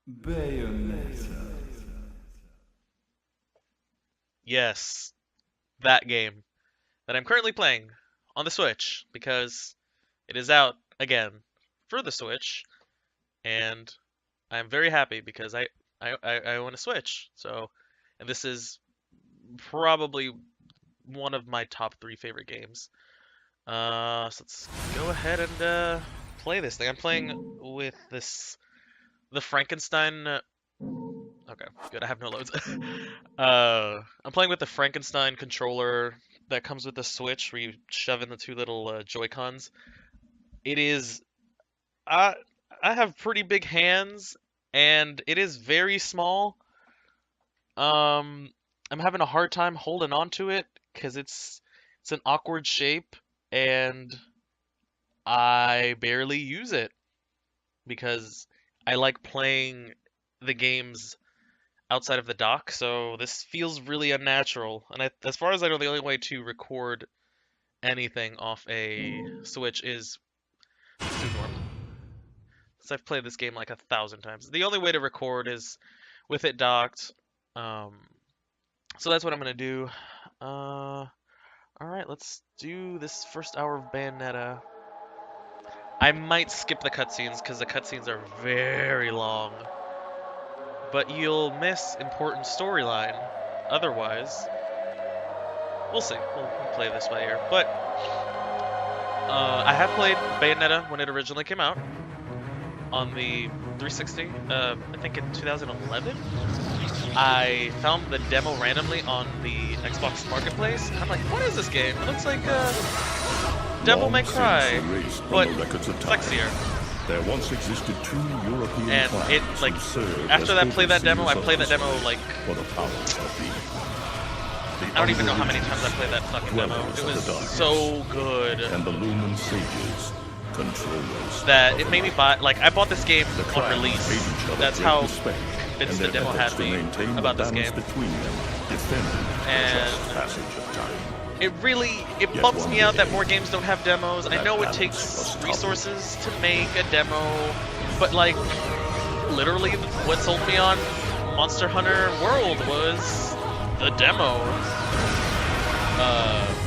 Bayonetta. Yes, that game that I'm currently playing on the Switch because it is out again for the Switch, and I'm very happy because I own a Switch. So, and this is probably one of my top three favorite games. So let's go ahead and play this thing. I'm playing with the Frankenstein. Okay, good. I have no loads. I'm playing with the Frankenstein controller that comes with the Switch, where you shove in the two little Joy-Cons. It is, I I have pretty big hands, and it is very small. Um, I'm having a hard time holding on to it because it's an awkward shape, and I barely use it because I like playing the games outside of the dock, so this feels really unnatural. And as far as I know, the only way to record anything off a Switch is through normal. Since I've played this game like 1,000 times, the only way to record is with it docked. Um, so that's what I'm gonna do. All right, let's do this first hour of Bayonetta. I might skip the cutscenes because the cutscenes are very long, but you'll miss important storyline. Otherwise, we'll see. We'll play this by ear. But I have played Bayonetta when it originally came out on the 360. I think in 2011. I found the demo randomly on the Xbox Marketplace, and I'm like, "What is this game? It looks like Devil May Cry, but sexier." There once existed two European And clans it like who served after as that played that demo, I overseers played that of demo like for the powers that be. I don't even know how many times I played that fucking demo. It was so good And the Lumen Sages, controllers. that it made me buy. Like I bought this game The on clans release. paid each other That's great how respect, convinced and the their demo efforts had to me maintain about the this balance game. between them defended the And just passage of time. It Yet bumps one me out day, that more games don't have demos. I that know it balance takes was toppled. resources to make a demo, but like literally what sold me on Monster Hunter World was the demo.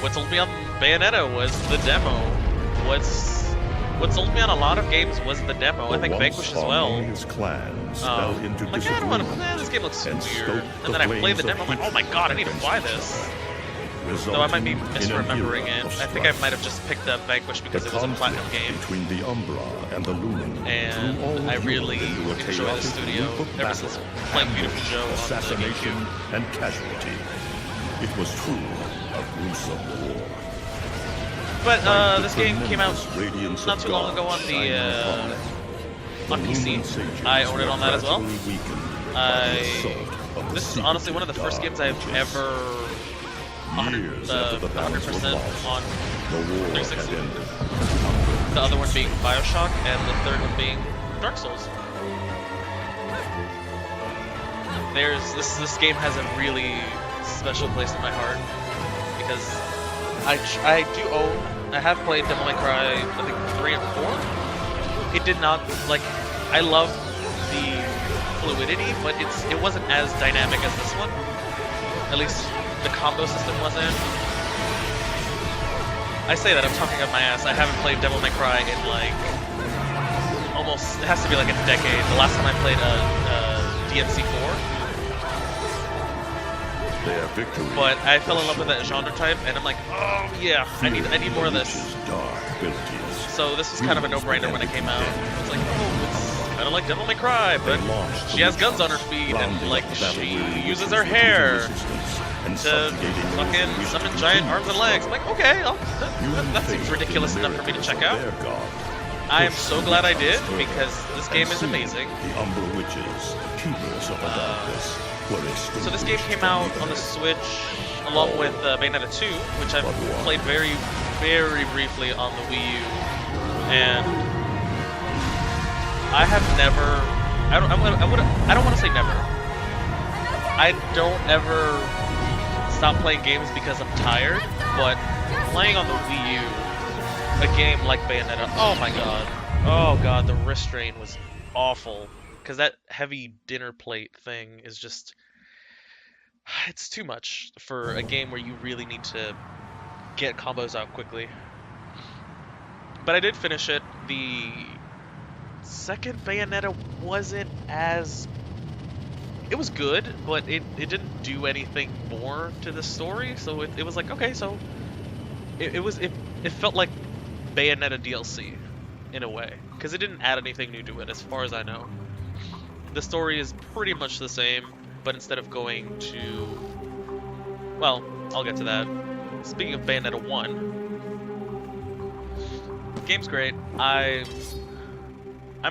What sold me on Bayonetta was the demo. What sold me on a lot of games was the demo. I think Vanquish as well. His clans fell into I'm like, I don't want to. disagreement This game looks and weird. stoked And then the I played the flames demo. of I'm like, oh my hatred god, I need to against buy each this. other, Though I might be resulting in an misremembering era it. of I think I strife. might have just picked up Vanquish because The it was a platinum conflict game. between the Umbra and the Lumen And drew all I of really Europe into a enjoy the chaotic studio loop of ever battle, since playing Beautiful ambush, Joe on the assassination, GameCube. and casualty. It was truly a gruesome war. But Like the this game came out tremendous radiance not of too long God ago on shining upon it. on The PC. Lumen Sages I own it were on that as well. gradually weakened by the assault of the This is secret honestly one of the first dark games I've ages. ever Years after the balance was 100% lost, on the war had 360. ended. The other one being Bioshock, and the third one being Dark Souls. This game has a really special place in my heart because I have played Devil May Cry, I think 3 and 4. It did not like I love the fluidity, but it wasn't as dynamic as this one. At least the combo system wasn't. I say that I'm talking up my ass. I haven't played Devil May Cry in like almost. It has to be like a decade. The last time I played DMC 4. Their victory But I fell in love with that genre type, and I'm like, oh yeah, I need more of this. dark abilities. So this was kind of a no-brainer when it came out. I was like, oh, it's kind of like Devil May Cry, but she has guns on her feet, and like she uses her hair to fucking summon giant arms and legs. I'm like, okay, that seems ridiculous enough for me to check out. I am so glad I did, because this game is amazing. The Umbra Witches, keepers of the darkness, were So this game came out on the Switch along with Bayonetta 2, which I've played very, very briefly on the Wii U, and I have never. I don't want to say never. I don't ever stop playing games because I'm tired, but playing on the Wii U, a game like Bayonetta, oh my god, the wrist strain was awful. because that heavy dinner plate thing is just, it's too much for a game where you really need to get combos out quickly. But I did finish it. The second Bayonetta wasn't as... It was good, but it didn't do anything more to the story, so it was like, okay, so... It felt like Bayonetta DLC, in a way. Because it didn't add anything new to it, as far as I know. The story is pretty much the same, but instead of going to... Well, I'll get to that. Speaking of Bayonetta 1... Game's great. I'm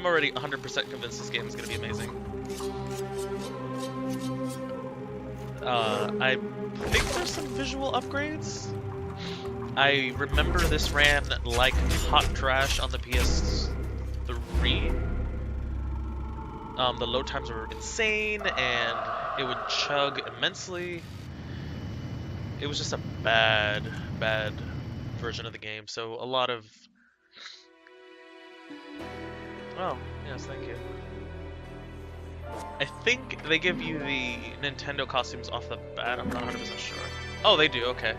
already 100% convinced this game is going to be amazing. I think there's some visual upgrades. I remember this ran like hot trash on the PS3. The load times were insane, and it would chug immensely. It was just a bad version of the game, so a lot of... Oh, yes, thank you. I think they give you the Nintendo costumes off the bat, I'm not 100% sure. Oh, they do, okay.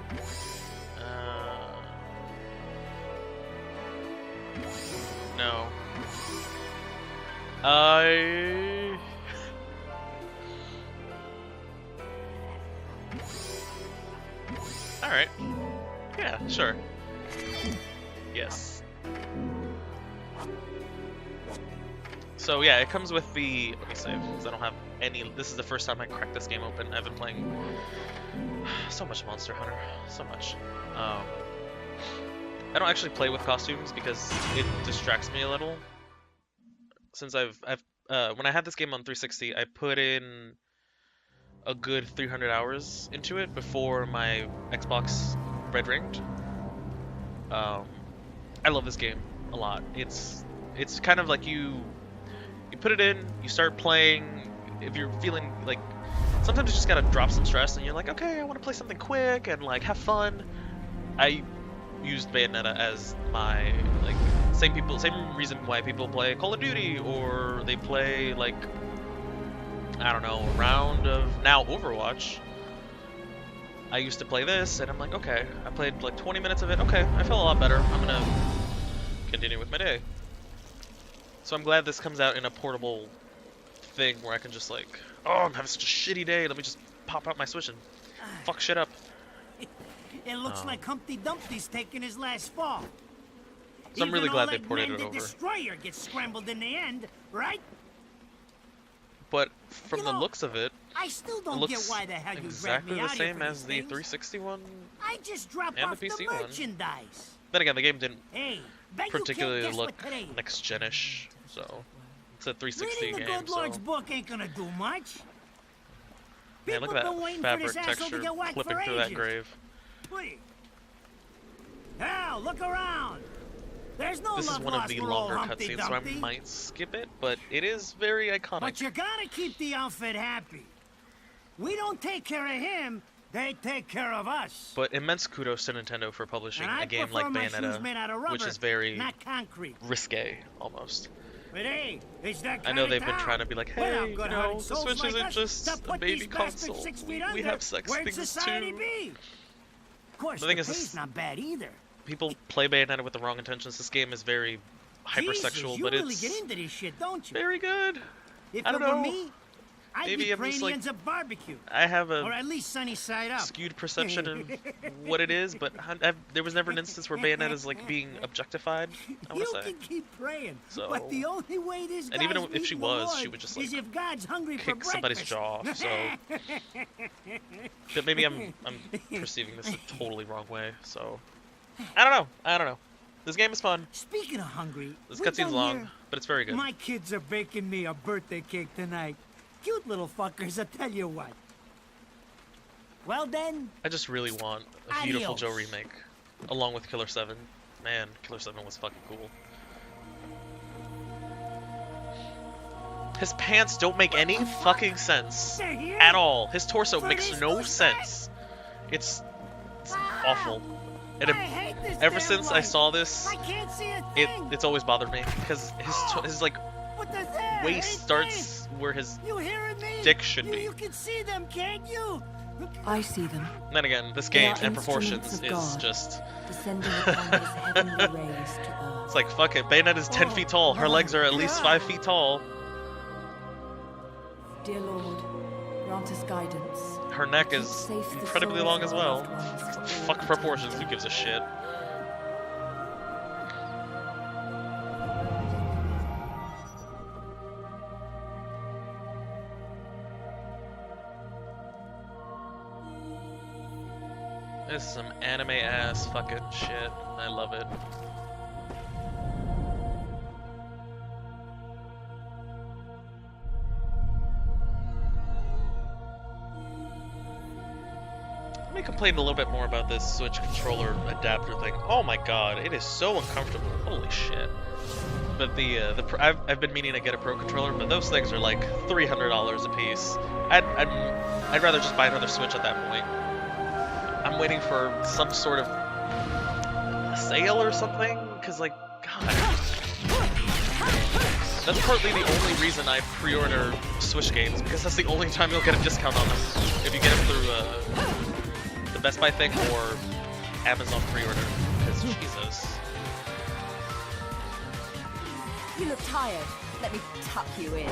No. Alright. Yeah, sure. Yes. So yeah, it comes with the... Let me save, because I don't have any... This is the first time I cracked this game open. I've been playing so much Monster Hunter. So much. I don't actually play with costumes because it distracts me a little. Since when I had this game on 360, I put in a good 300 hours into it before my Xbox red ringed. I love this game a lot. It's kind of like you put it in, you start playing. If you're feeling like, sometimes you just gotta drop some stress, and you're like, okay, I want to play something quick and like have fun. I used Bayonetta as my same reason why people play Call of Duty, or they play like, I don't know, a round of now Overwatch. I used to play this, and I'm like, okay, I played like 20 minutes of it. Okay, I feel a lot better. I'm gonna continue with my day. So I'm glad this comes out in a portable thing where I can just like, oh, I'm having such a shitty day. Let me just pop out my Switch and fuck shit up. It looks like Humpty Dumpty's taking his last fall. So I'm really glad they ported it over. The destroyer gets scrambled in the end, right? But from the looks of it, I still don't get why the hell you exactly grabbed me the out here same for as the things. 360 one I just dropped and off the PC the one. merchandise. Then again, the game didn't Hey, bet particularly you can't guess look what today is. next-gen-ish, so it's a 360 Reading the game. good Lord's So book ain't gonna do much. man, look People at been that waiting for fabric this asshole texture to get whacked clipping for through that ages. grave. Please. Now, look around. There's no This is love one of lost the for old longer Humpty cutscenes, so I Dumpty. might skip it, but it is very iconic. But you gotta keep the outfit happy. We don't take care of him, they take care of us. But immense kudos to Nintendo for publishing And I a game like prefer my shoes made out of Bayonetta, rubber, which is very not concrete. risque, almost. But hey, it's that I know kind they've of been town. trying to be like, Without hey, you good-hearted know, the souls Switch like isn't us just to a put baby these bastards console. 6 feet We under, have sex where'd things society too. be? Of course, The thing the is, pay's not bad either. People play Bayonetta with the wrong intentions. This game is very hypersexual, Jesus, you but really it's get into this shit, don't you? very good. If I don't it were know. me, I'd Maybe be I'm praying just he like, ends up barbecue. I have Or a at least sunny side up. skewed perception of what it is, but there was never an instance where Bayonetta's like being objectified, I want You to say. can keep praying, So- but the only way this And even guy's if she meeting was, the she Lord would just, is like, if God's hungry for Kick somebody's breakfast. jaw off, so... But maybe I'm perceiving this a totally wrong way, so... I don't know. This game is fun. Speaking of hungry, This we cutscene's done long, here? but it's very good. My kids are baking me a birthday cake tonight. Cute little fuckers, I tell you what. Well then, I just really want a Beautiful Adios. Joe remake, along with Killer 7. Man, Killer 7 was fucking cool. His pants don't make any fucking sense they're here. at all. His torso For makes this no douchebag? sense. It's awful. And I hate this ever damn since I light. saw this, I can't see a thing. it's always bothered me because his like What the hell? waist starts where his You hearing me? dick should be. You can see them, can't you? I see them, And then again, this They game are and proportions instruments of is God. just... descending upon his heavenly rays to earth. It's like, fuck it, Bayonetta's 10 feet tall. Her legs are at least 5 feet tall. Dear Lord, grant us guidance. Her neck Keep is safe the incredibly souls long of as our well. loved ones. Fuck proportions, who gives a shit? This is some anime ass fucking shit. I love it. Let me complain a little bit more about this Switch controller adapter thing. Oh my god, it is so uncomfortable. Holy shit. But I've been meaning to get a Pro controller, but those things are like $300 a piece. I'd rather just buy another Switch at that point. I'm waiting for some sort of sale or something, cause like, god. That's partly the only reason I pre-order Switch games, because that's the only time you'll get a discount on them. If you get them through the Best Buy thing or Amazon pre-order, because Jesus. You look tired. Let me tuck you in.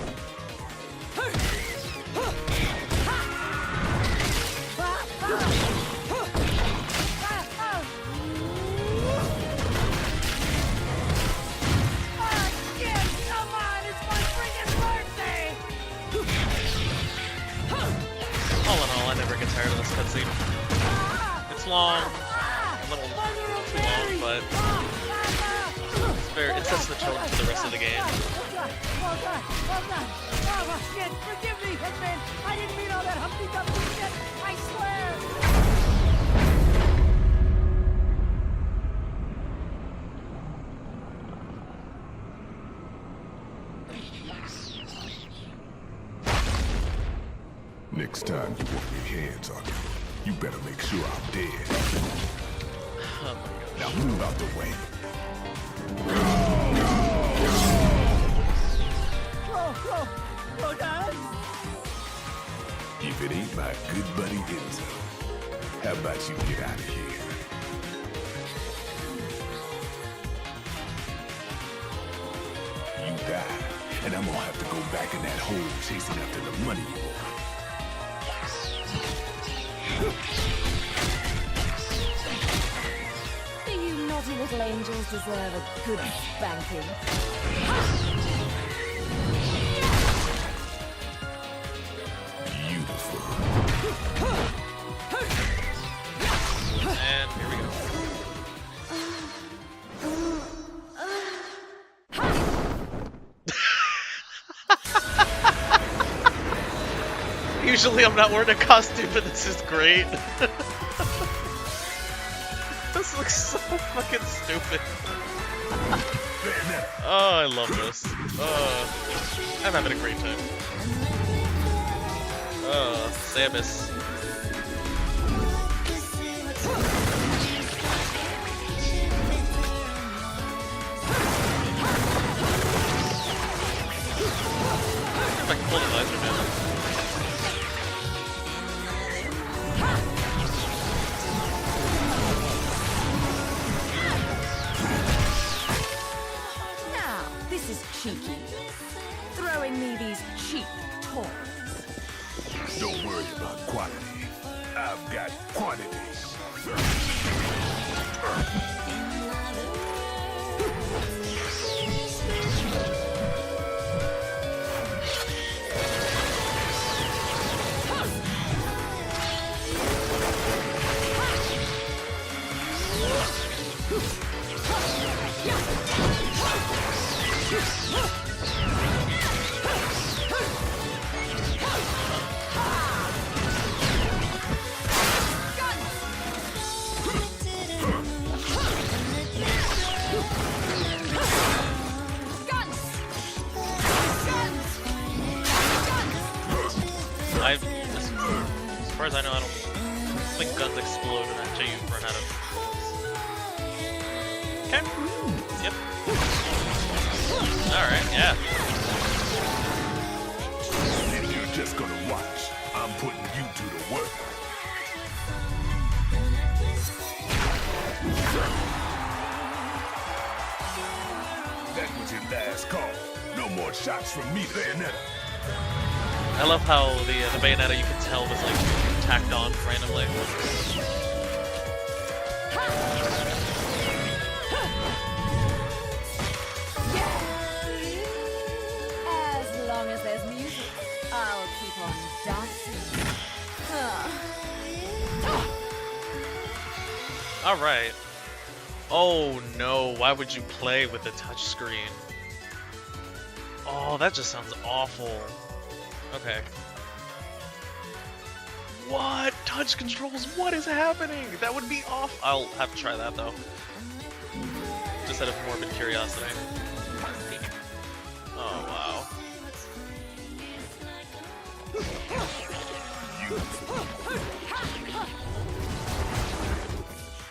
All in all, I never get tired of this cutscene. It's long, a little too long, but it's it sets the tone for the rest of the game. Well done. Oh, shit. Forgive me, Hitman. I didn't mean all that Humpty Dumpty shit. I swear. Next time you want your hands on me, you better make sure I'm dead. Oh my Now move out the way. Whoa, Dad. If it ain't my good buddy Enzo, how about you get out of here? You die, and I'm gonna have to go back in that hole chasing after the money you want. Do you naughty little angels deserve a good spanking? Beautiful. And here we go. Usually I'm not wearing a costume, but this is great. This looks so fucking stupid. Oh, I love this. I'm having a great time. Oh, Samus. If I can pull the laser down. Now, this is cheeky. Throwing me these cheap toys. Don't worry about quantity. I've got quantity. As far as I know, I don't think guns explode until you run out of. Okay. Yep. Alright, yeah. touch from me, Bayonetta. I love how the Bayonetta you can tell was like tacked on randomly. As long as there's music, I'll keep on dancing. Alright. Oh no, why would you play with the touchscreen? Oh, that just sounds awful. Okay. What? Touch controls? What is happening? That would be off. I'll have to try that though. Just out of morbid curiosity. Oh wow.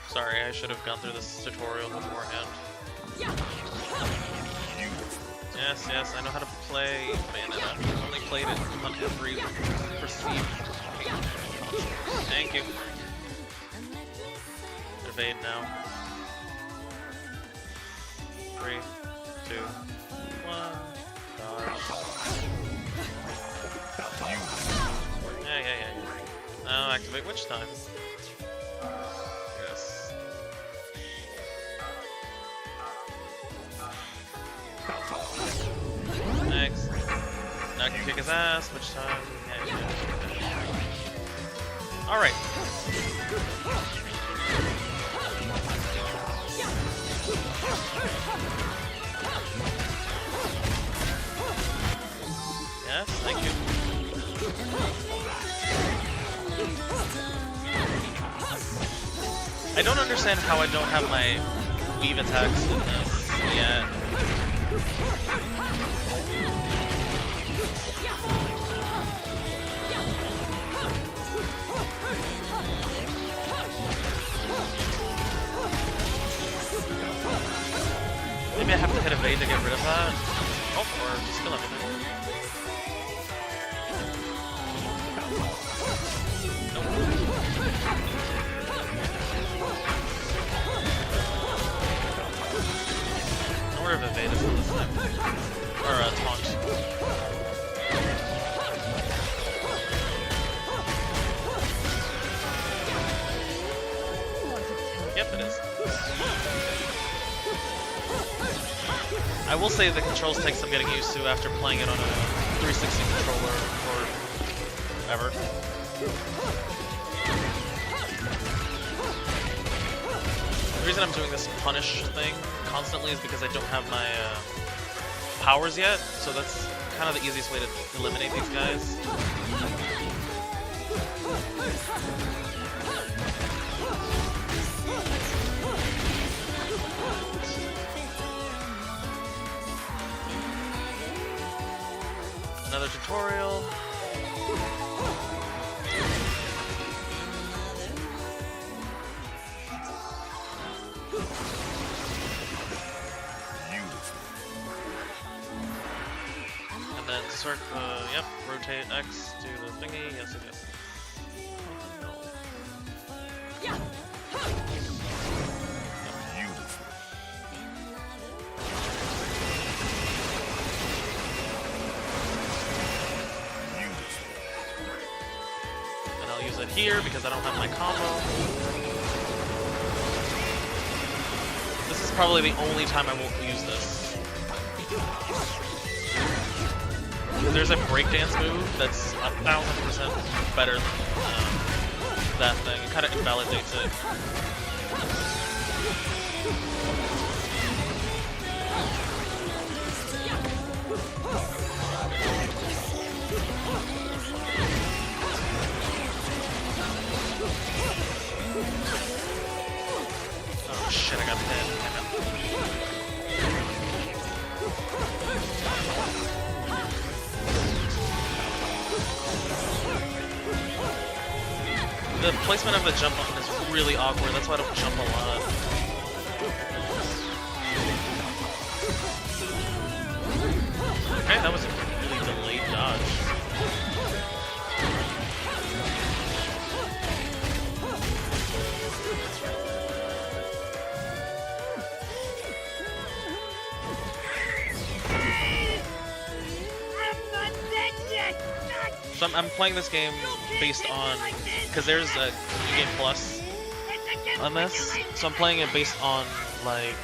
Sorry, I should have gone through this tutorial beforehand. Yes, yes, I know how to play Bayonetta. I've only played it on every perceived. Thank you. Evade now. 3, 2, 1. Dodge. Yeah. Now activate which time? Yes. Next. Now I can kick his ass. Which time? Yeah. Alright. Yes, thank you. I don't understand how I don't have my weave attacks in this yet. Maybe I have to hit evade to get rid of that. Oh, or just kill everything. I wonder if evade is on this time. Or taunt. Yep, it is. I will say the controls take some getting used to after playing it on a 360 controller or ever. The reason I'm doing this punish thing constantly is because I don't have my powers yet, so that's kind of the easiest way to eliminate these guys. Another tutorial. And then sort yep, rotate X to the thingy, yes it is. Oh, no. And I'll use it here because I don't have my combo. This is probably the only time I won't use this. There's a breakdance move that's 1000% better than that thing. It kind of invalidates it. Oh shit, I got pinned. The placement of the jump button is really awkward, that's why I don't jump a lot. Okay, that was a really delayed dodge. So I'm playing this game based on, because there's a Game Plus on this, so I'm playing it based on like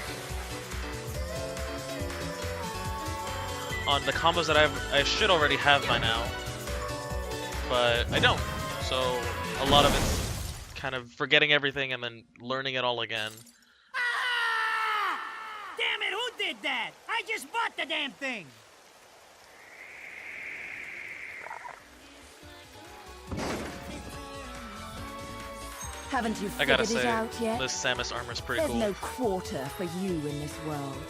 on the combos that I should already have by now, but I don't. So a lot of it's kind of forgetting everything and then learning it all again. Ah! Damn it, who did that? I just bought the damn thing! Haven't you I gotta figured it say, out yet? this Samus armor is pretty There's cool. no quarter for you in this world.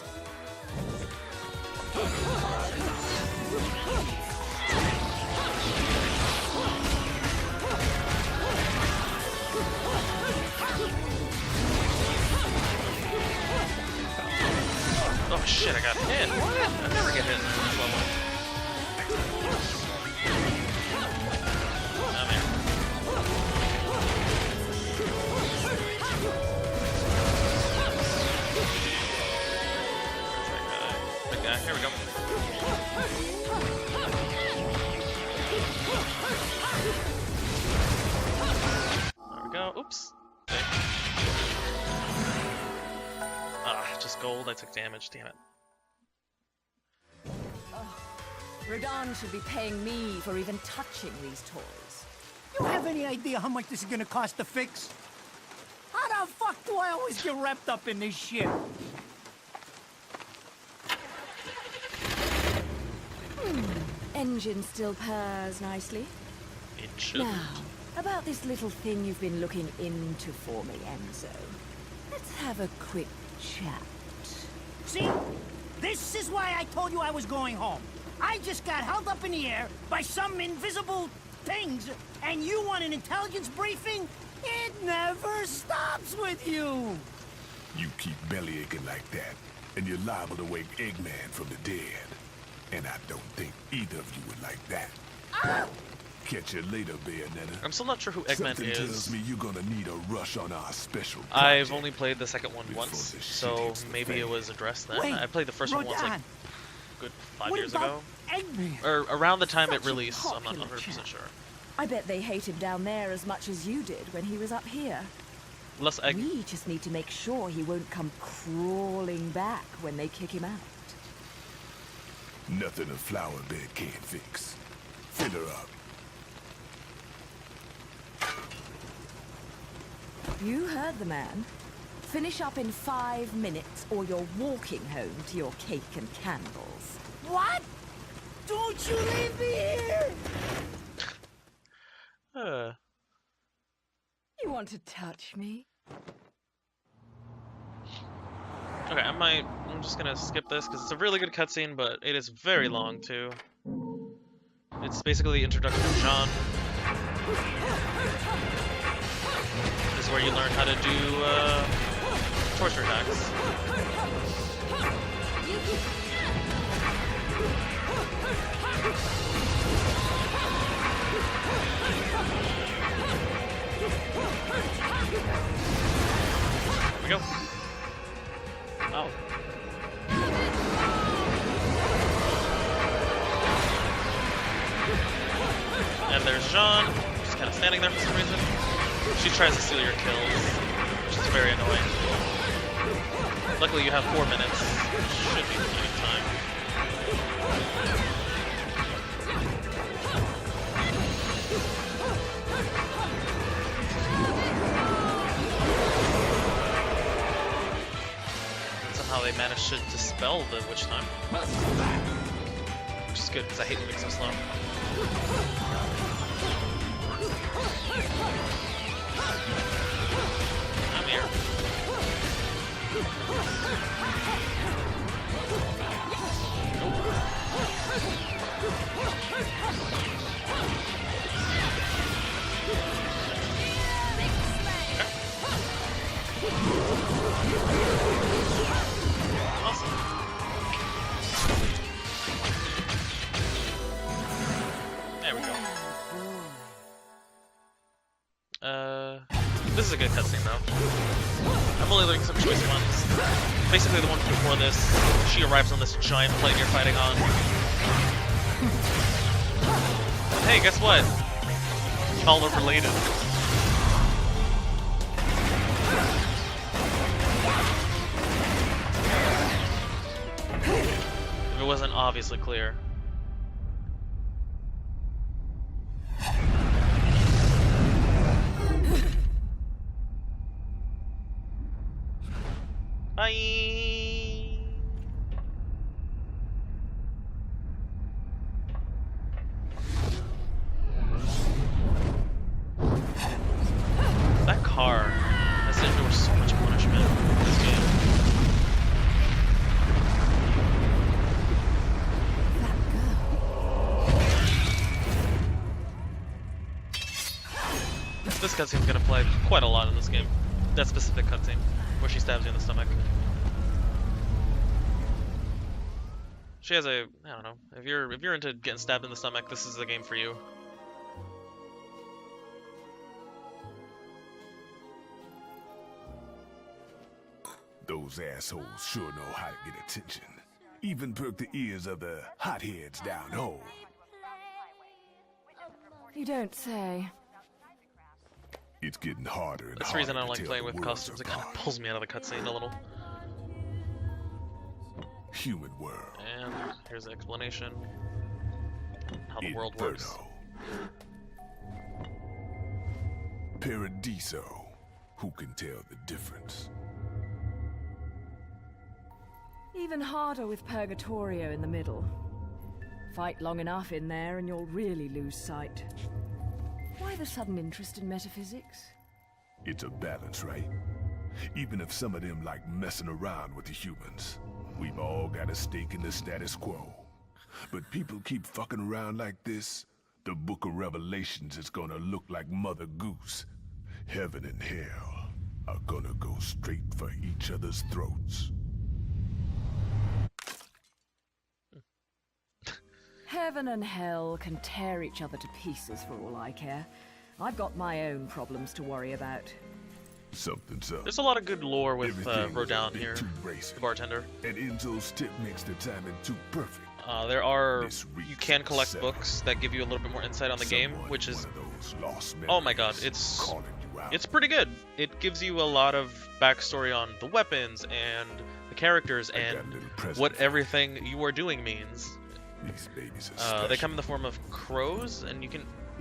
Oh shit, I got hit. What? I never get hit in this level. I'm here. Big guy. Here we go. There we go. Oops. Okay. Ah, just gold. I took damage. Damn it. Rodan should be paying me for even touching these toys. You have any idea how much this is gonna cost to fix? How the fuck do I always get wrapped up in this shit? Engine still purrs nicely. It should. Now, about this little thing you've been looking into for me, Enzo. Let's have a quick chat. See? This is why I told you I was going home. I just got held up in the air by some invisible things, and you want an intelligence briefing? It never stops with you! You keep belly aching like that, and you're liable to wake Eggman from the dead. And I don't think either of you would like that. Ah! Catch you later, Bayonetta. I'm still not sure who Eggman Something is. tells me you're gonna need a rush on our special I've project. only played the second one Before once, this shit so hits the maybe it fan. was addressed then. Wait, I played the first one once, like, Rodan, good 5 what years about ago. Eggman? Or around the time it Such a released, so I'm not popular 100% chap. sure. I bet they hate him down there as much as you did when he was up here. Unless Egg... We just need to make sure he won't come crawling back when they kick him out. Nothing a flower bed can't fix. Fill her up. You heard the man. Finish up in 5 minutes or you're walking home to your cake and candles. What? Don't you leave me here! You want to touch me? Okay, I'm just gonna skip this because it's a really good cutscene, but it is very long too. It's basically the introduction of Jean. This is where you learn how to do torture attacks. Here we go. Oh. And there's Jean, just kind of standing there for some reason. She tries to steal your kills, which is very annoying. Luckily you have 4 minutes, should be plenty of time. And somehow they managed to dispel the witch time. Which is good, because I hate moving so slow. I'm here. Awesome. There we go. This is a good cutscene though. I'm only learning some choice ones. Basically the one before this, she arrives on this giant plane you're fighting on. Hey, guess what? Y'all are related. If it wasn't obviously clear. Bye. That car. I said there was so much punishment in this game. That girl. This cutscene's gonna play quite a lot in this game. That specific cutscene, where she stabs you in the stomach. She has a, I don't know. If you're into getting stabbed in the stomach, this is the game for you. Those assholes sure know how to get attention. Even perk the ears of the hotheads down home. You don't say. It's getting harder and That's the harder reason I don't to like tell playing the with worlds customs. It kind of apart. pulls me out of the cutscene a little. Human world. And here's the explanation. How the world works. Paradiso. Who can tell the difference? Even harder with Purgatorio in the middle. Fight long enough in there and you'll really lose sight. Why the sudden interest in metaphysics? It's a balance, right? Even if some of them like messing around with the humans. We've all got a stake in the status quo. But people keep fucking around like this, the Book of Revelations is gonna look like Mother Goose. Heaven and hell are gonna go straight for each other's throats. Heaven and hell can tear each other to pieces for all I care. I've got my own problems to worry about. Something's up. There's a lot of good lore with Everything was a Rodan bit here, too racing. the bartender. And Enzo's tip makes the timing too perfect. There are, This you reeks can of collect seven. books that give you a little bit more insight on the game, Someone which in is, one of those lost oh my god, memories it's calling you out. it's pretty good. It gives you a lot of backstory on the weapons and the characters I got a and little present what for you. everything you are doing means. These babies are They special. come in the form of crows, and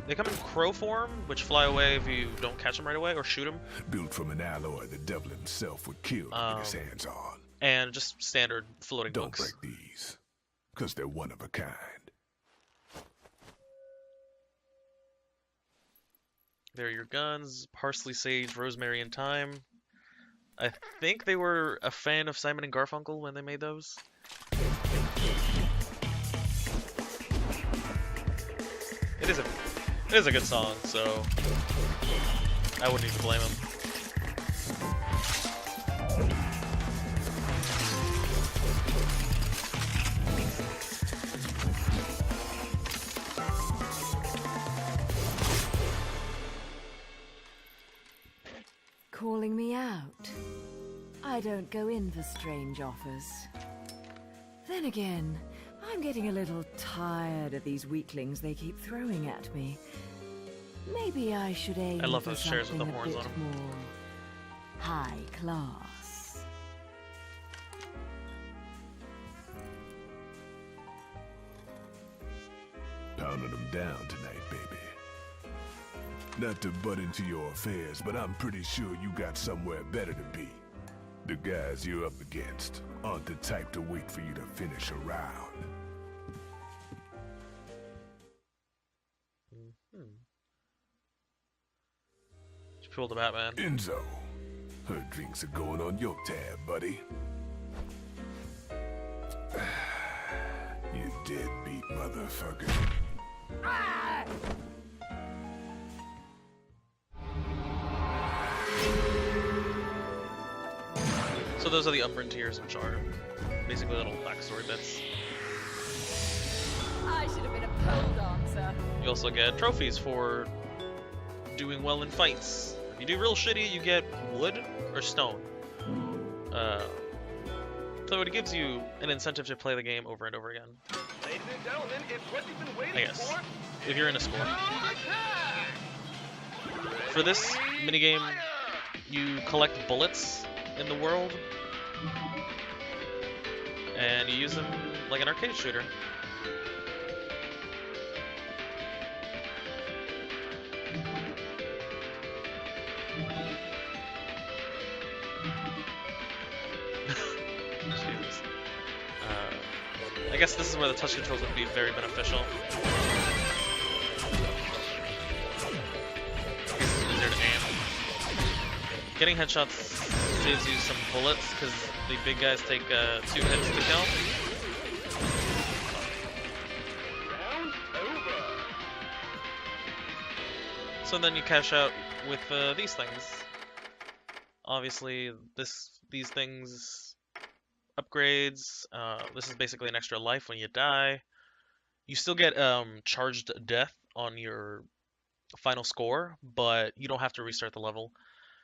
they come in crow form, which fly away if you don't catch them right away or shoot them, Built from an alloy the devil himself would kill to get his hands on. and just standard floating Don't books. break these, because they're one of a kind. There are your guns, parsley, sage, rosemary, and thyme. I think they were a fan of Simon and Garfunkel when they made those. It is a good song, so I wouldn't even blame them. Calling me out. I don't go in for strange offers. Then again, I'm getting a little tired of these weaklings they keep throwing at me. Maybe I should aim I love for those chairs with the something a horns bit on 'em. more high class. Pounding them down tonight, baby. Not to butt into your affairs, but I'm pretty sure you got somewhere better to be. The guys you're up against aren't the type to wait for you to finish a round. Just pulled the Batman. Enzo, her drinks are going on your tab, buddy. You deadbeat motherfucker. So those are the Umbran tiers, which are basically little backstory bits. I should have been a pole dancer. You also get trophies for doing well in fights. If you do real shitty, you get wood or stone. So it gives you an incentive to play the game over and over again. Ladies and gentlemen, it's what you've been waiting I guess. for. if you're in a score. For this minigame, you collect bullets in the world, and you use them like an arcade shooter. Jesus. I guess this is where the touch controls would be very beneficial. It's easier to aim. Getting headshots saves you some bullets because the big guys take 2 hits to kill. So then you cash out with these things. Obviously, these things upgrades. This is basically an extra life when you die. You still get charged death on your final score, but you don't have to restart the level.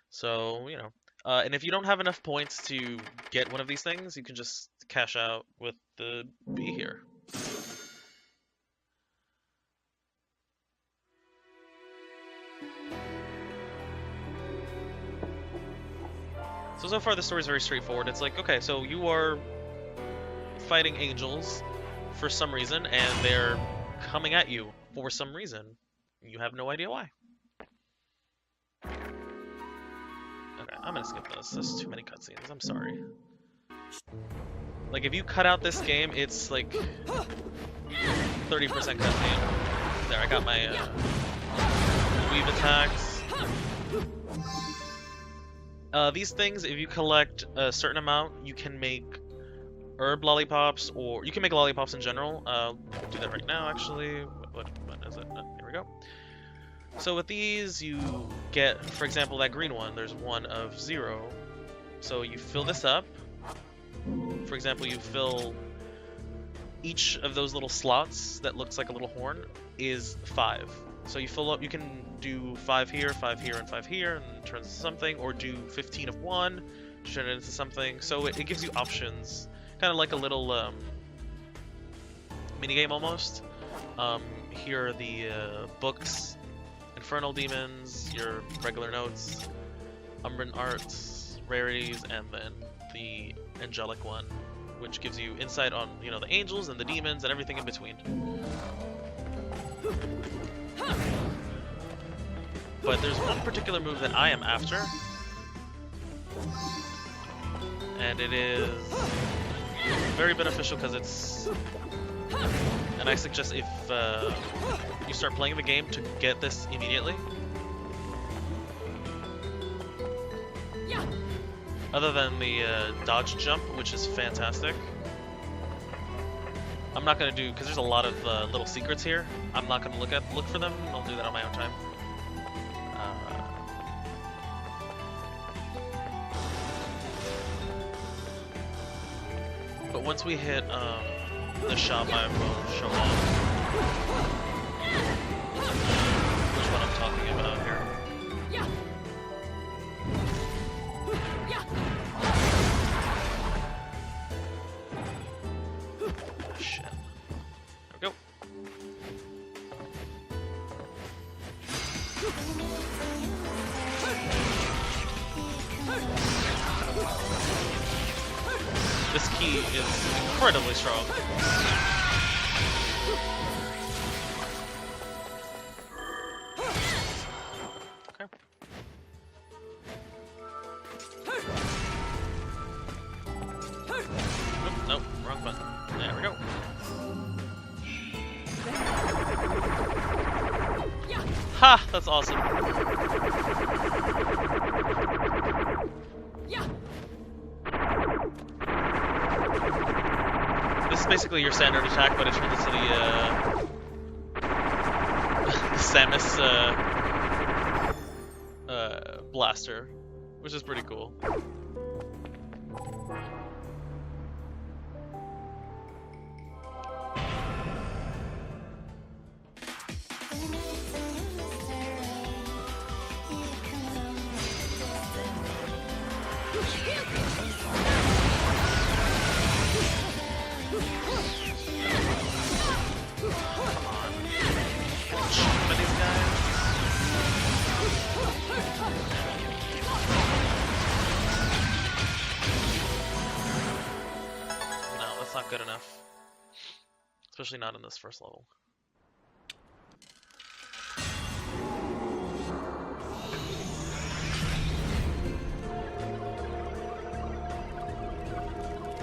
So, you know. And if you don't have enough points to get one of these things, you can just cash out with the B here. So far the story is very straightforward. It's like, okay, so you are fighting angels for some reason, and they're coming at you for some reason. You have no idea why. Okay, I'm gonna skip this. There's too many cutscenes. I'm sorry. Like, if you cut out this game, it's like 30% cutscene. There, I got my weave attacks. These things, if you collect a certain amount, you can make herb lollipops, or you can make lollipops in general. I'll do that right now, actually. What is it? Here we go. So with these, you get, for example, that green one. There's 1 of 0. So you fill this up. For example, you fill each of those little slots that looks like a little horn is 5. So you fill up, you can do 5 here, 5 here, and 5 here, and it turns into something, or do 15 of 1 to turn it into something. So it gives you options, kind of like a little minigame almost. Here are the books, Infernal Demons, your regular notes, Umbran Arts, Rarities, and then the Angelic one, which gives you insight on, you know, the angels and the demons and everything in between. But there's one particular move that I am after, and it is very beneficial because it's, and I suggest if you start playing the game to get this immediately. Other than the dodge jump, which is fantastic. I'm not gonna do, because there's a lot of little secrets here. I'm not gonna look for them. I'll do that on my own time. But once we hit the shop, I will show off which one I'm talking about here. Shit. There we go. This key is incredibly strong. Okay. Oop, nope, wrong button. There we go. Ha! That's awesome. This is basically your standard attack, but it turns into the Samus blaster, which is pretty cool. not good enough. Especially not in this first level.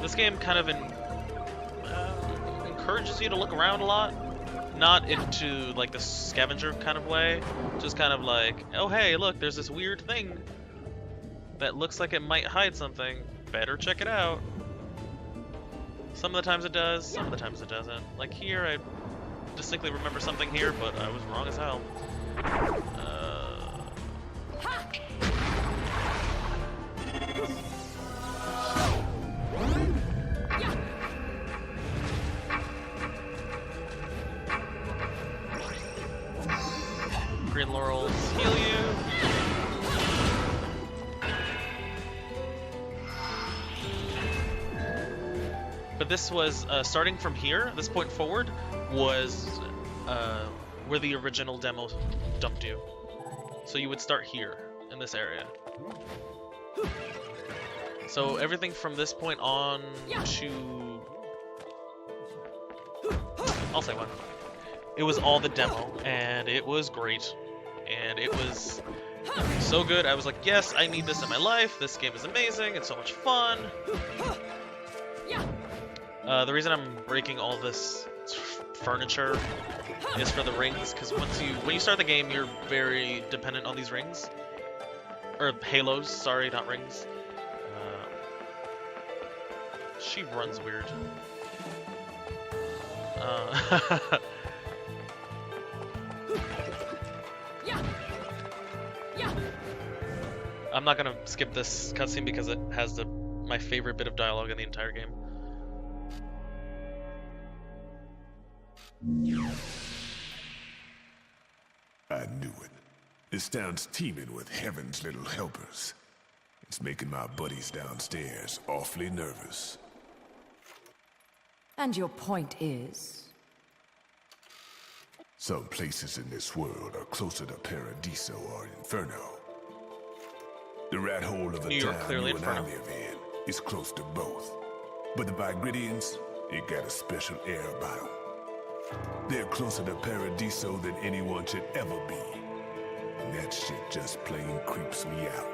This game kind of encourages you to look around a lot. Not into like the scavenger kind of way, just kind of like, oh hey, look, there's this weird thing that looks like it might hide something. Better check it out. Some of the times it does, some of the times it doesn't. Like here, I distinctly remember something here, but I was wrong as hell. Green laurels heal you. But this was, starting from here, this point forward, was where the original demo dumped you. So you would start here, in this area. So everything from this point on to... I'll say one. It was all the demo, and it was great. And it was so good. I was like, yes, I need this in my life. This game is amazing. It's so much fun. The reason I'm breaking all this furniture is for the rings, because when you start the game, you're very dependent on these rings. Or halos, sorry, not rings. She runs weird. I'm not gonna skip this cutscene because it has my favorite bit of dialogue in the entire game. I knew it. This town's teeming with heaven's little helpers. It's making my buddies downstairs awfully nervous. And your point is? Some places in this world are closer to Paradiso or Inferno. The rat hole of the New York, town clearly you and I Inferno. live in is close to both. But the Vigridians, it got a special air about them. They're closer to Paradiso than anyone should ever be. And that shit just plain creeps me out.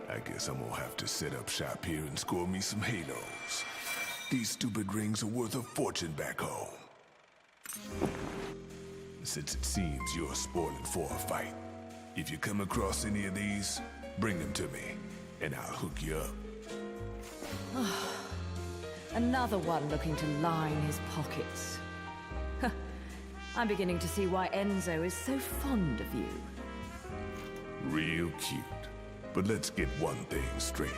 I guess I'm gonna have to set up shop here and score me some halos. These stupid rings are worth a fortune back home. Since it seems you're spoiling for a fight, if you come across any of these, bring them to me, and I'll hook you up. Another one looking to line his pockets. I'm beginning to see why Enzo is so fond of you. Real cute. But let's get one thing straight.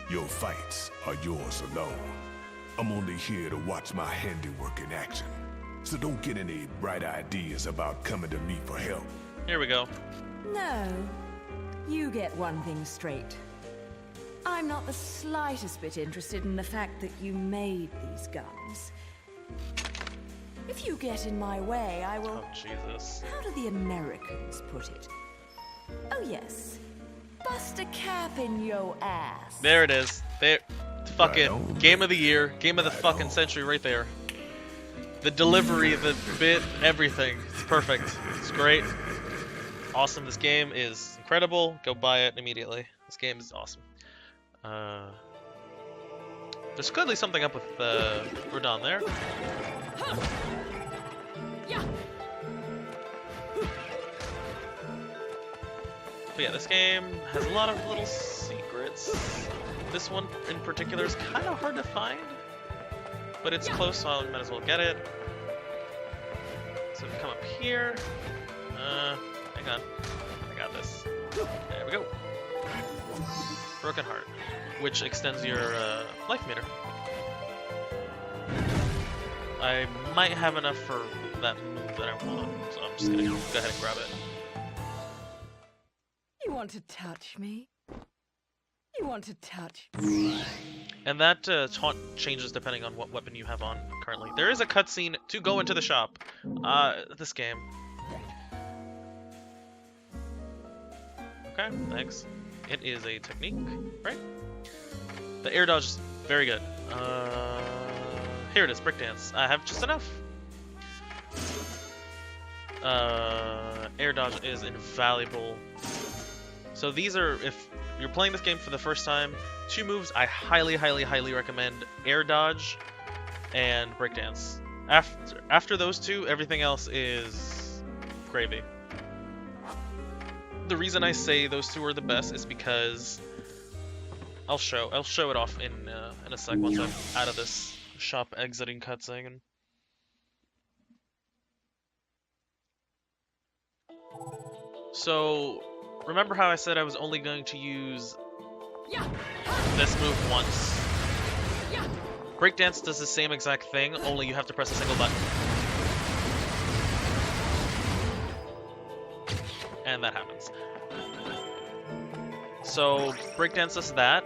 Your fights are yours alone. I'm only here to watch my handiwork in action. So don't get any bright ideas about coming to me for help. Here we go. No, you get one thing straight. I'm not the slightest bit interested in the fact that you made these guns. If you get in my way, I will... Oh, Jesus. How do the Americans put it? Oh, yes. Bust a cap in yo ass. There it is. There. Fucking Right on. game of the year. Game of the Right fucking on. century right there. The delivery, the bit, everything. It's perfect. It's great. Awesome. This game is incredible. Go buy it immediately. This game is awesome. There's clearly something up with Rodon there. But yeah, this game has a lot of little secrets. This one in particular is kind of hard to find, but it's close, so I might as well get it. So we come up here. Hang on. I got this. There we go. Broken Heart, which extends your life meter. I might have enough for that move that I want, so I'm just gonna go ahead and grab it. You want to touch me? You want to touch? And that taunt changes depending on what weapon you have on currently. There is a cutscene to go into the shop. This game. Okay, thanks. It is a technique, right? The air dodge is very good. Here it is, breakdance. I have just enough. Air dodge is invaluable. So these are, if you're playing this game for the first time, 2 moves I highly, highly, highly recommend: air dodge and breakdance. After those 2, everything else is gravy. The reason I say those 2 are the best is because I'll show it off in a sec once I'm out of this shop exiting cutscene. So remember how I said I was only going to use this move once? Breakdance does the same exact thing, only you have to press a single button. And that happens. So breakdance does that.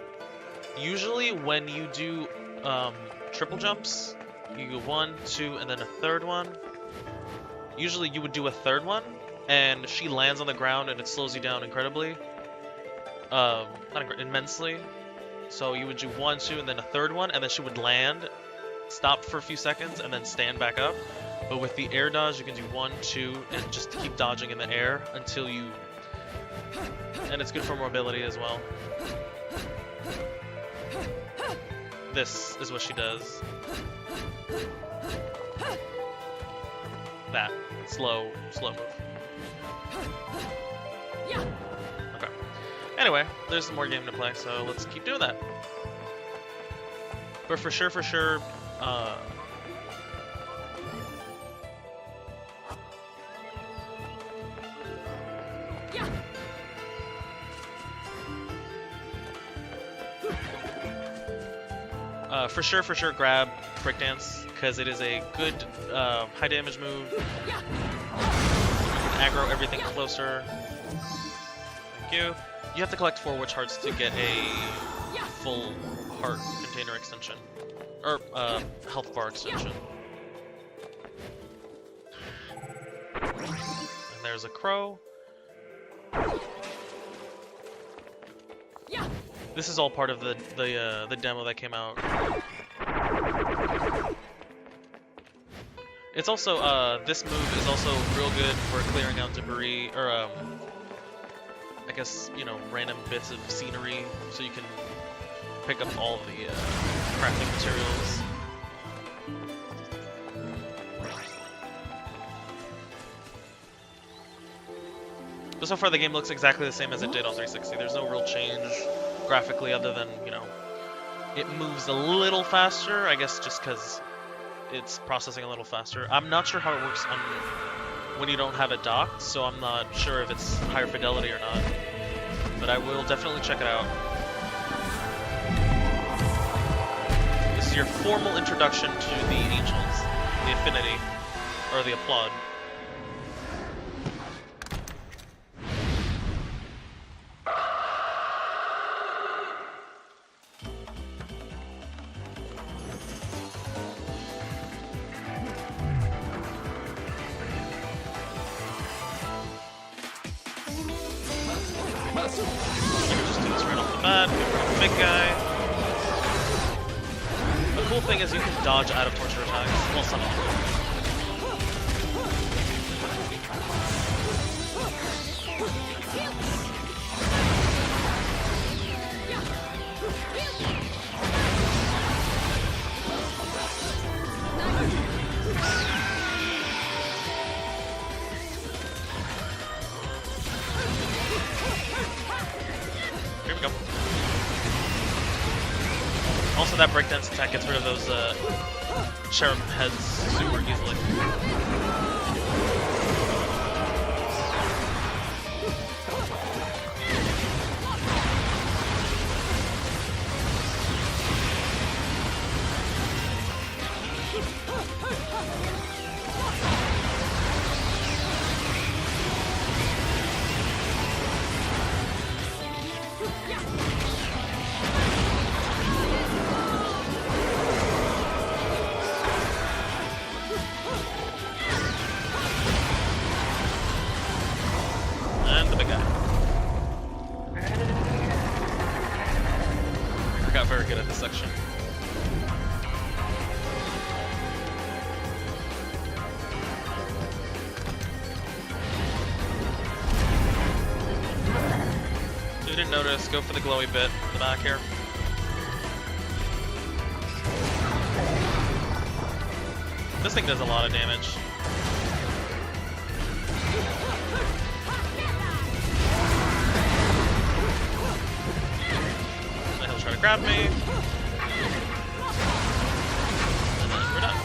Usually when you do triple jumps, you go 1, 2, and then a third one. Usually you would do a third one, and she lands on the ground and it slows you down incredibly. Immensely. So you would do 1, 2, and then a third one, and then she would land, stop for a few seconds, and then stand back up. But with the air dodge, you can do 1, 2, and just keep dodging in the air until you... And it's good for mobility as well. This is what she does. That. Slow move. Okay. Anyway, there's some more game to play, so let's keep doing that. But for sure, for sure grab breakdance, because it is a good high damage move. You can aggro everything closer. Thank you. You have to collect 4 witch hearts to get a full heart container extension. Or health bar extension. And there's a crow. This is all part of the demo that came out. It's also this move is also real good for clearing out debris, or I guess, you know, random bits of scenery, so you can pick up all of the crafting materials. But so far the game looks exactly the same as it did on 360. There's no real change graphically, other than, you know, it moves a little faster, I guess just because it's processing a little faster. I'm not sure how it works on when you don't have it docked, so I'm not sure if it's higher fidelity or not. But I will definitely check it out. This is your formal introduction to the Angels, the Affinity, or the Applaud. Just do this right off the bat, get rid of the big guy. The cool thing is you can dodge out of torture attacks. Well, some of them. Here we go. Also, that breakdance attack gets rid of those cherub heads super easily. very good at this section. If you didn't notice, go for the glowy bit in the back here. This thing does a lot of damage. And he'll try to grab me. And then we're done.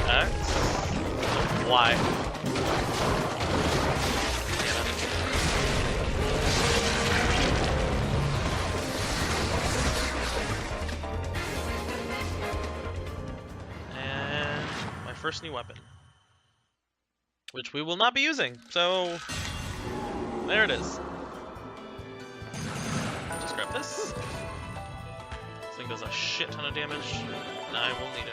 X. Y. First new weapon, which we will not be using, so there it is. Just grab this. This thing does a shit ton of damage, and I will need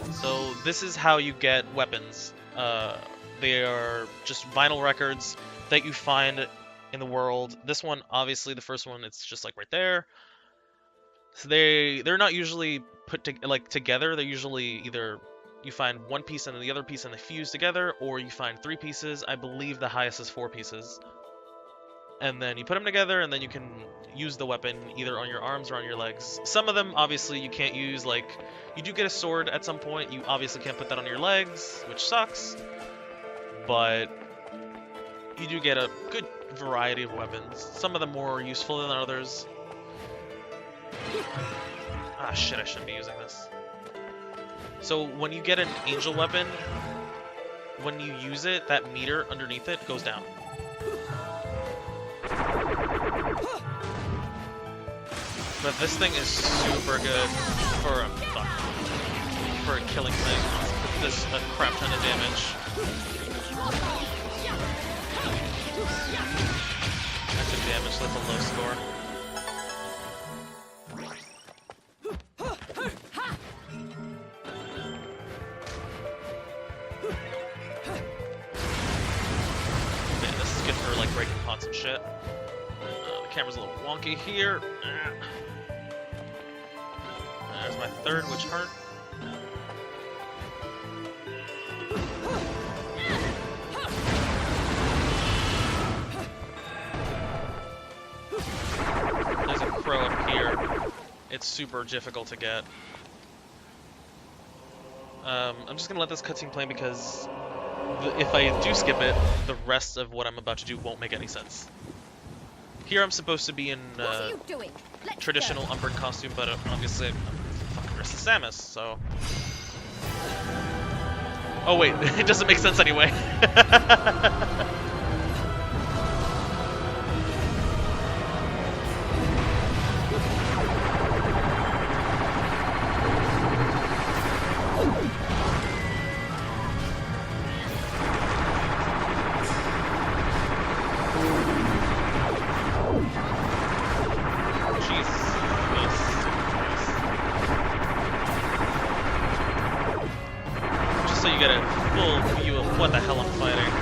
it. So this is how you get weapons. They are just vinyl records that you find in the world. This one, obviously, the first one, it's just like right there. So they're not usually put together. They're usually either you find one piece and then the other piece and they fuse together, or you find 3 pieces. I believe the highest is 4 pieces. And then you put them together, and then you can use the weapon either on your arms or on your legs. Some of them, obviously, you can't use. Like, you do get a sword at some point. You obviously can't put that on your legs, which sucks. But you do get a good variety of weapons. Some of them more useful than others. Ah, shit, I shouldn't be using this. So, when you get an angel weapon, when you use it, that meter underneath it goes down. But this thing is super good for a killing thing. It does a crap ton of damage. Active damage, that's a low score. Breaking pots and shit. The camera's a little wonky here. There's my third, which hurt. There's a crow up here. It's super difficult to get. I'm just gonna let this cutscene play because if I do skip it, the rest of what I'm about to do won't make any sense. Here I'm supposed to be in traditional Umbran costume, but obviously I'm fucking Rissa Samus, so... Oh wait, it doesn't make sense anyway. So you get a full view of what the hell I'm fighting.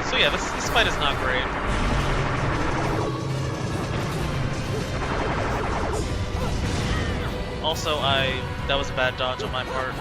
So yeah, this fight is not great. Also, that was a bad dodge on my part.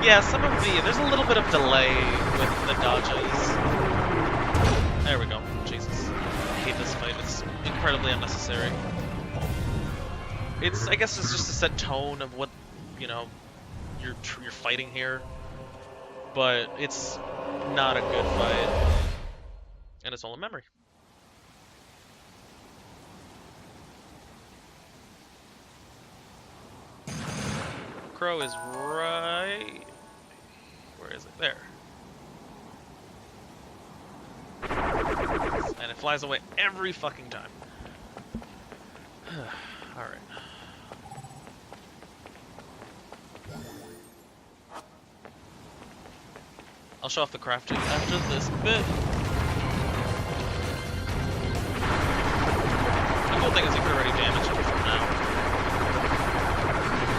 Yeah, there's a little bit of delay with the dodges. There we go. Jesus. I hate this fight. It's incredibly unnecessary. I guess it's just a set tone of what, you know, you're fighting here. But it's not a good fight. And it's all in memory. Crow is right... Where is it? There. And it flies away every fucking time. Alright. I'll show off the crafting after this bit. The cool thing is you can already damage him from now.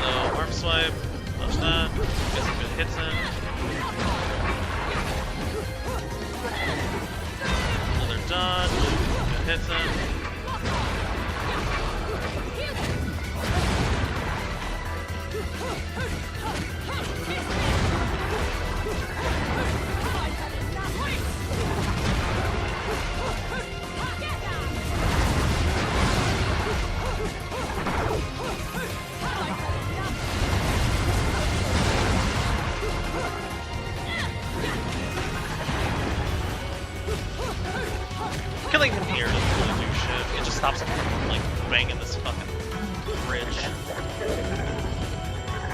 So, arm swipe, touch that, get some good hits in. Another dodge, good hits in. Killing him here doesn't really do shit. It just stops him from, like, banging this fucking bridge.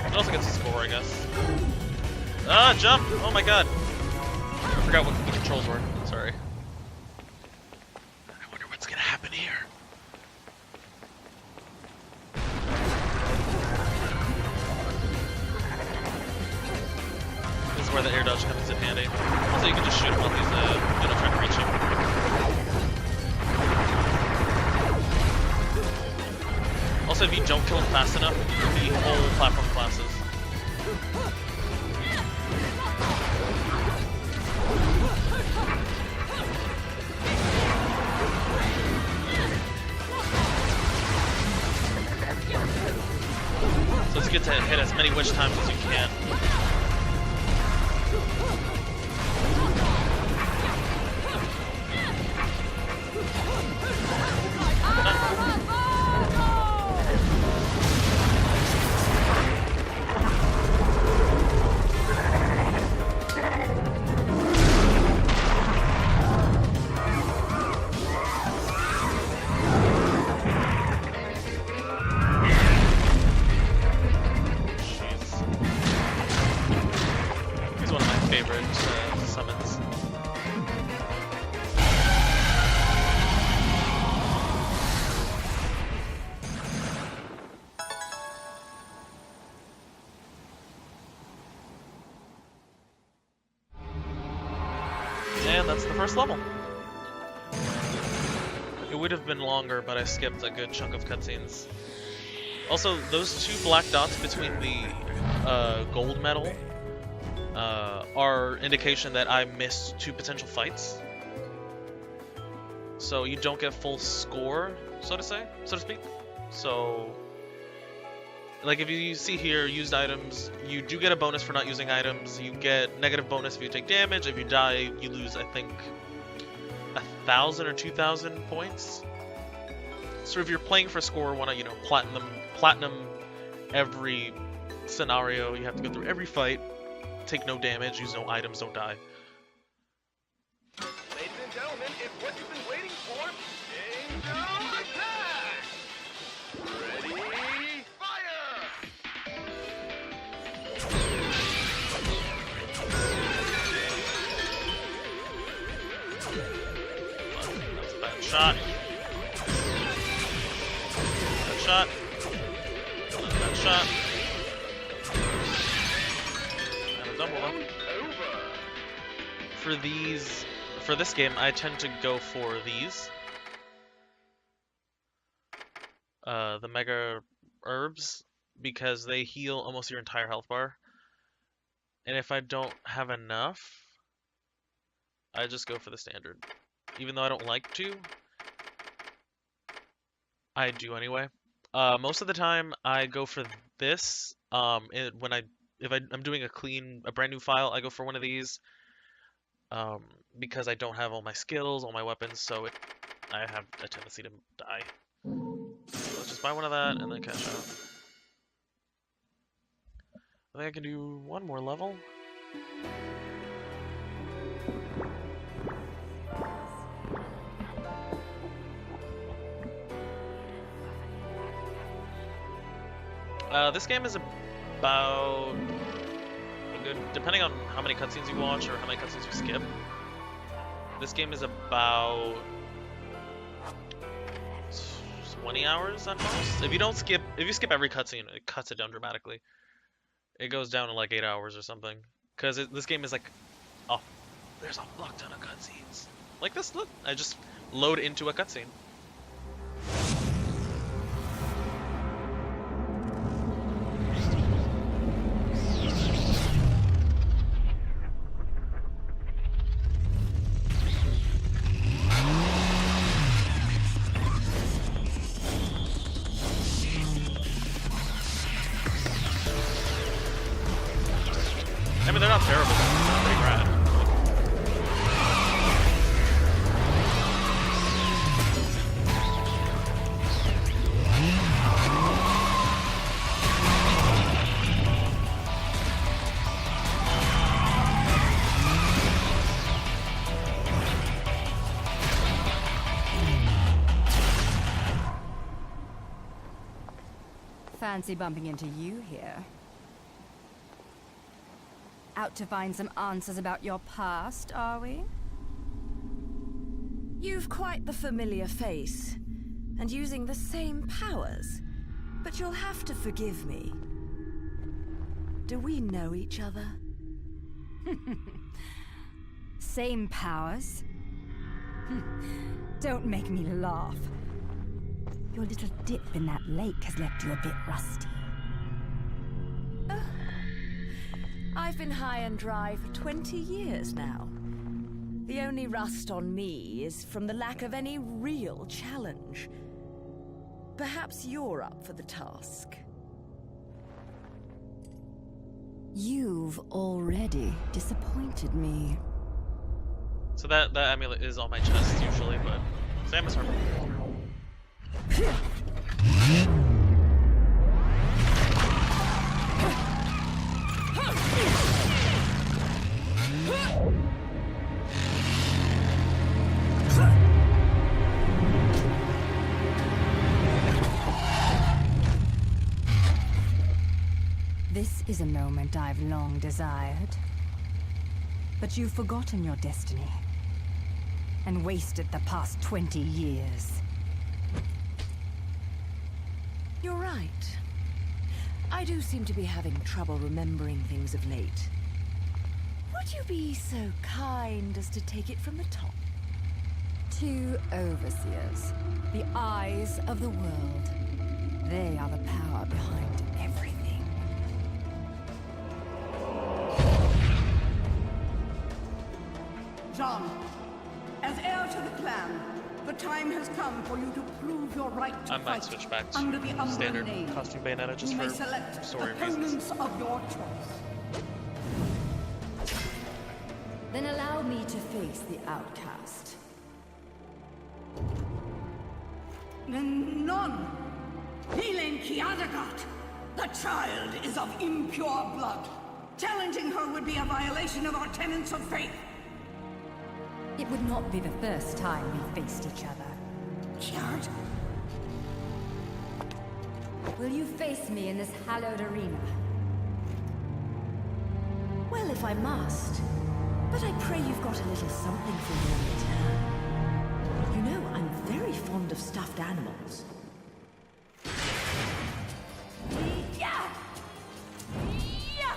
It also gets a score, I guess. Ah, jump! Oh my god. I forgot what the controls were. Sorry. I wonder what's gonna happen here. This is where the air dodge comes in handy. Also, you can just shoot him while he's, you know, trying to reach him. Also, if you don't kill him fast enough, the whole platform collapses. So it's good to hit as many witch times as you can. Summons. And that's the first level. It would have been longer, but I skipped a good chunk of cutscenes. Also, those two black dots between the gold medal are indication that I missed 2 potential fights. So you don't get full score, so to speak. So, like if you see here, used items, you do get a bonus for not using items. You get negative bonus if you take damage. If you die, you lose, I think, 1,000 or 2,000 points. So if you're playing for score, want to, you know, platinum every scenario, you have to go through every fight. Take no damage, use no items, don't die. Ladies and gentlemen, it's what you've been waiting for. Angel attack! Ready, fire! That was a bad shot. Bad shot. Another bad shot. Double up. For this game, I tend to go for these. The Mega Herbs, because they heal almost your entire health bar. And if I don't have enough, I just go for the standard. Even though I don't like to, I do anyway. Most of the time, I go for this, if I'm doing a brand new file, I go for one of these, because I don't have all my skills, all my weapons, so I have a tendency to die. So let's just just buy one of that and then cash out. I think I can do one more level. This game is about a good, depending on how many cutscenes you watch or how many cutscenes you skip. This game is about 20 hours at most. If you skip every cutscene, it cuts it down dramatically. It goes down to like 8 hours or something. Because this game is like, oh, there's a fuck ton of cutscenes. Like this, look, I just load into a cutscene. I mean, they're not terrible, they're pretty rad. Fancy bumping into you here. Out to find some answers about your past, are we? You've quite the familiar face, and using the same powers. But you'll have to forgive me. Do we know each other? Same powers? Don't make me laugh. Your little dip in that lake has left you a bit rusty. I've been high and dry for 20 years now. The only rust on me is from the lack of any real challenge. Perhaps you're up for the task. You've already disappointed me. So that amulet is on my chest usually, but Samus armor. This is a moment I've long desired. But you've forgotten your destiny and wasted the past 20 years. You're right. I do seem to be having trouble remembering things of late. Would you be so kind as to take it from the top? 2 overseers, the eyes of the world. They are the power behind everything. John, as heir to the clan, the time has come for you to prove your right to I might fight switch back to under the Umbrella standard name. costume Bayonetta just You may for select story opponents reasons. of your choice. Then allow me to face the outcast. None. Healing Kiadagat. The child is of impure blood. Challenging her would be a violation of our tenets of faith. It would not be the first time we faced each other. Kiard? Will you face me in this hallowed arena? Well, if I must. But I pray you've got a little something for me in return. You know, I'm very fond of stuffed animals. Yeah! Yeah!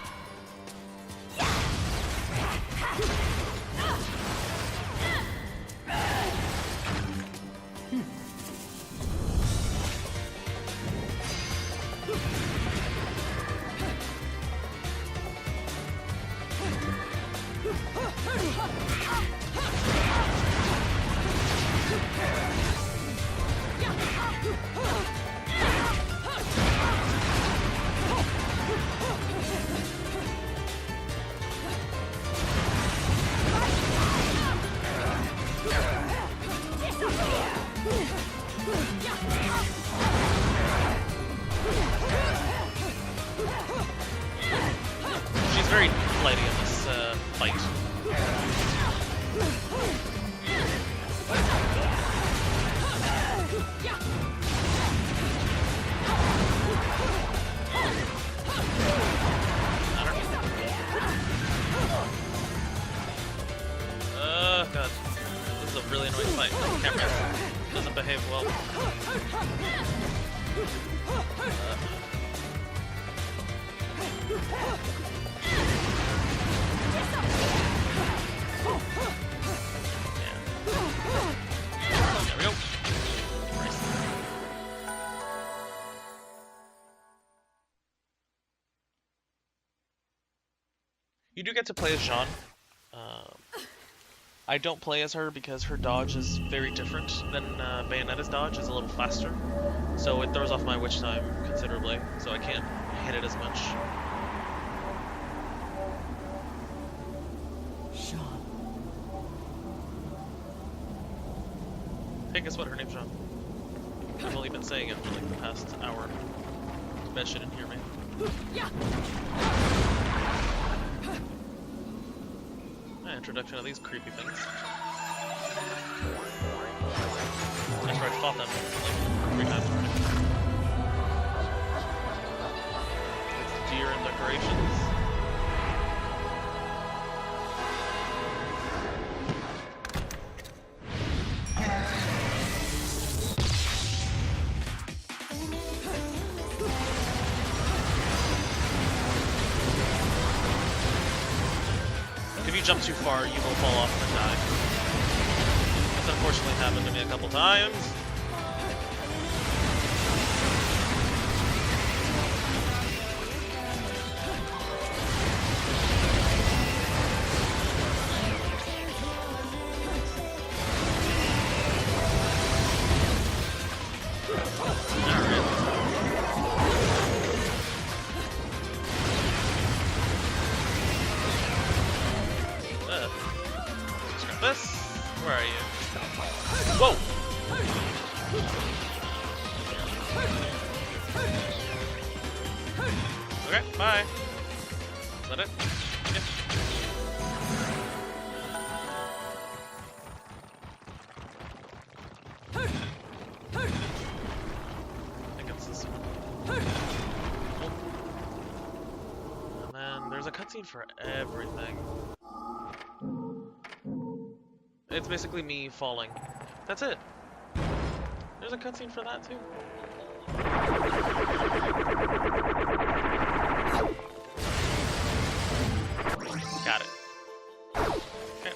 fight. God. This is a really annoying fight. The camera doesn't behave well. There we go. You do get to play as Jean. I don't play as her because her dodge is very different than Bayonetta's dodge. It's a little faster, so it throws off my witch time considerably, so I can't hit it as much. Sean. Hey, guess what? Her name's Jean. I've only been saying it for like the past hour. I bet she didn't hear me. Introduction of these creepy things. I tried to fought them like 3 times already. It's deer and decorations. If you jump too far, you will fall off and die. That's unfortunately happened to me a couple times. This? Where are you? Whoa! Okay, bye. Is that it? Yeah. I think it's this one. Oh. And then there's a cutscene for everything. It's basically me falling. That's it. There's a cutscene for that too. Got it. Okay.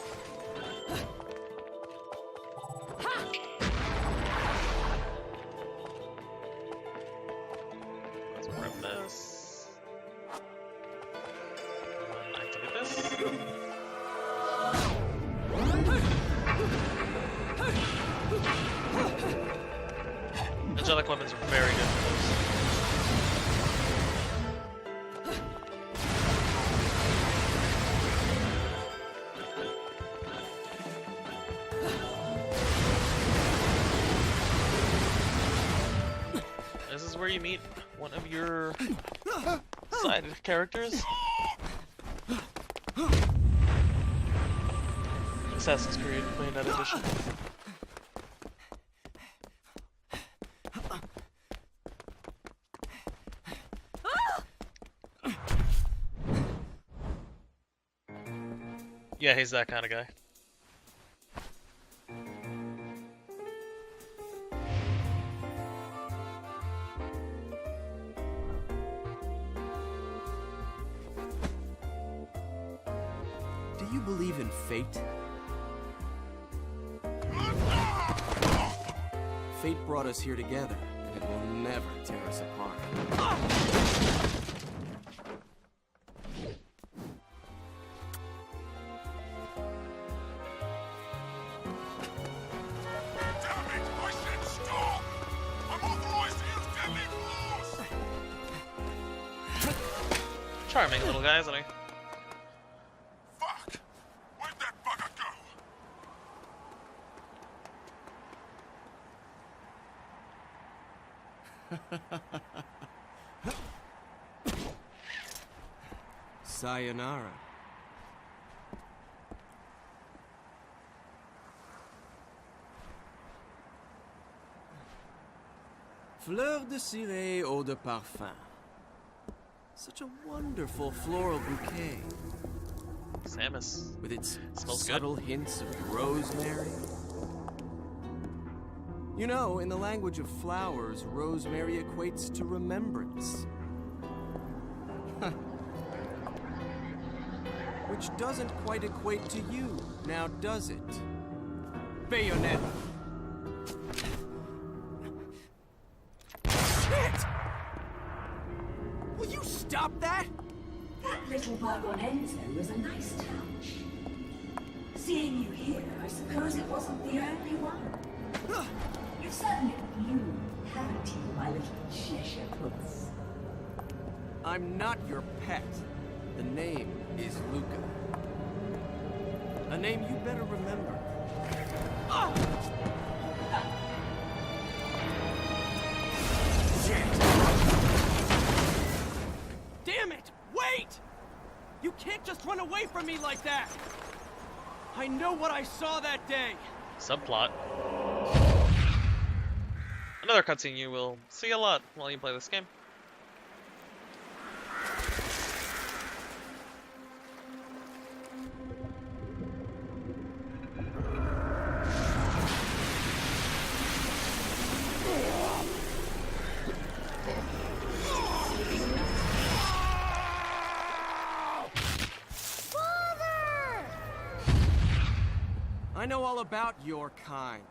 Let's grab this. And activate this. Angelic weapons are very good for those. This is where you meet one of your side characters. Assassin's Creed Bayonetta edition. Yeah, he's that kind of guy. Do you believe in fate? Fate brought us here together, and it will never tear us apart. Charming little guy, isn't he? Fuck! Where'd that bugger go? Sayonara. Fleur de ciré eau de parfum. Such a wonderful floral bouquet. Samus. With its Smells good. subtle hints of rosemary. You know, in the language of flowers, rosemary equates to remembrance. Which doesn't quite equate to you, now does it? Bayonetta. Shit! Will you stop that? That little Bayonetta was a nice touch. Seeing you here, I suppose it wasn't the only one. You've certainly bloomed, haven't you, my little Cheshire puss? I'm not your pet. The name is Luca. A name you better remember. Ah! Shit! Damn it! Wait! You can't just run away from me like that! I know what I saw that day! Subplot. Another cutscene you will see a lot while you play this game. I know all about your kind.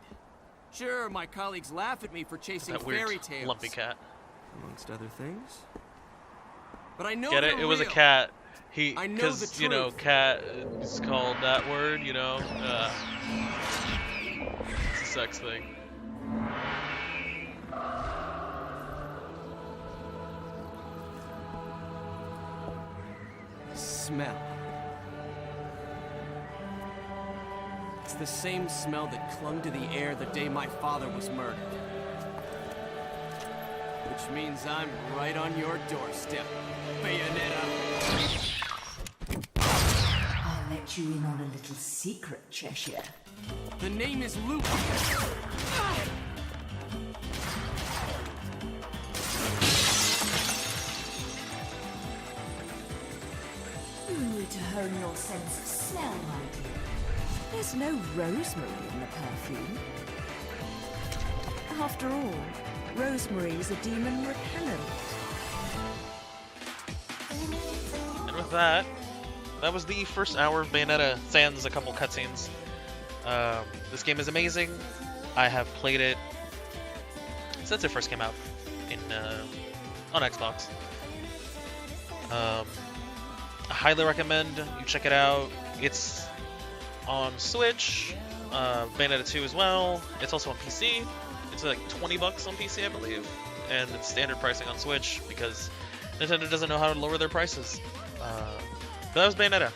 Sure, my colleagues laugh at me for chasing That weird fairy tales. lumpy cat. Amongst other things. But I know Get it? they're It was a real. cat. I know Because, the you know, truth. cat is called that word, you know? It's a sex thing. Smell. It's the same smell that clung to the air the day my father was murdered. Which means I'm right on your doorstep, Bayonetta. I'll let you in on a little secret, Cheshire. The name is Luke. You need to hone your sense of smell, my dear. There's no rosemary in the perfume. After all, rosemary's a demon repellent. And with that, that was the first hour of Bayonetta, sans a couple cutscenes. This game is amazing. I have played it since it first came out on Xbox. I highly recommend you check it out. It's on Switch, Bayonetta 2 as well. It's also on PC. It's like $20 on PC, I believe, and it's standard pricing on Switch because Nintendo doesn't know how to lower their prices. But that was Bayonetta.